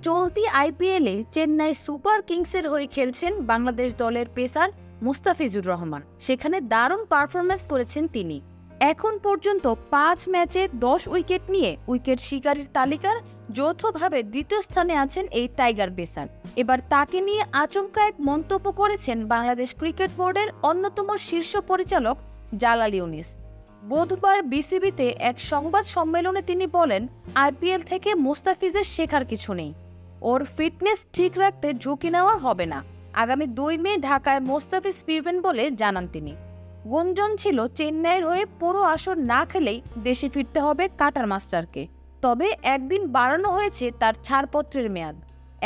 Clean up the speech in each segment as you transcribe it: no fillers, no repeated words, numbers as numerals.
চলতি আইপিএলে চেন্নাই সুপার কিংসের হয়ে খেলছেন বাংলাদেশ দলের পেসার মুস্তাফিজুর রহমান। সেখানে দারুণ পারফরম্যান্স করেছেন তিনি। এখন পর্যন্ত 5 ম্যাচে 10 উইকেট নিয়ে উইকেট শিকারীর তালিকার যৌথভাবে দ্বিতীয় স্থানে আছেন এই টাইগার পেসার। এবার তাকে নিয়ে আচমকা এক মন্তব্য করেছেন বাংলাদেশ ক্রিকেট বোর্ডের অন্যতম শীর্ষ পরিচালক জালাল ইউনুস। বুধবার বিসিবিতে এক সংবাদ সম্মেলনে তিনি বলেন, আইপিএল থেকে মুস্তাফিজের শেখার কিছু নেই। ওর ফিটনেস ঠিক রাখতে ঝুঁকি নেওয়া হবে না। আগামী 2 মে ঢাকায় মুস্তাফিজ ফিরবেন বলে জানান তিনি। গুঞ্জন ছিল চেন্নাইয়ের হয়ে পুরো আসর না খেলেই দেশে ফিরতে হবে কাটার মাস্টারকে। তবে একদিন বাড়ানো হয়েছে তার ছাড়পত্রের মেয়াদ।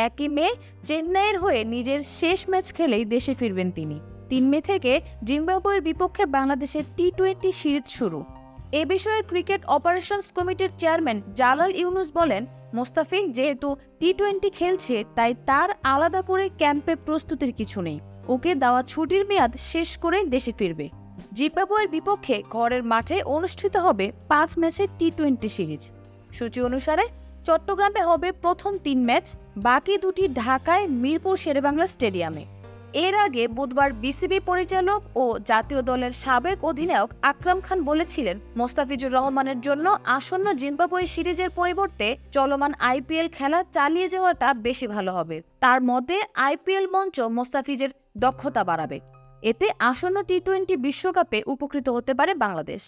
1 মে চেন্নাইয়ের হয়ে নিজের শেষ ম্যাচ খেলেই দেশে ফিরবেন তিনি। 3 মে থেকে জিম্বাবুয়ের বিপক্ষে বাংলাদেশের টি-20 সিরিজ শুরু। এ বিষয়ে ক্রিকেট অপারেশনস কমিটির চেয়ারম্যান জালাল ইউনুস বলেন, মুস্তাফিজ যেহেতু টি-20 খেলছে তাই তার আলাদা করে ক্যাম্পে প্রস্তুতির কিছু নেই। ওকে দেওয়া ছুটির মেয়াদ শেষ করেই দেশে ফিরবে। জিম্বাবুয়ের বিপক্ষে ঘরের মাঠে অনুষ্ঠিত হবে 5 ম্যাচের টি-20 সিরিজ। সূচি অনুসারে চট্টগ্রামে হবে প্রথম 3 ম্যাচ, বাকি 2টি ঢাকায় মিরপুর শেরেবাংলা স্টেডিয়ামে। এর আগে বুধবার বিসিবি পরিচালক ও জাতীয় দলের সাবেক অধিনায়ক আকরাম খান বলেছিলেন, মোস্তাফিজুর রহমানের জন্য আসন্ন জিম্বাবুয়ে সিরিজের পরিবর্তে চলমান আইপিএল খেলা চালিয়ে যাওয়াটা বেশি ভালো হবে। তার মতে আইপিএল মঞ্চ মোস্তাফিজের দক্ষতা বাড়াবে। এতে আসন্ন টি-20 বিশ্বকাপে উপকৃত হতে পারে বাংলাদেশ।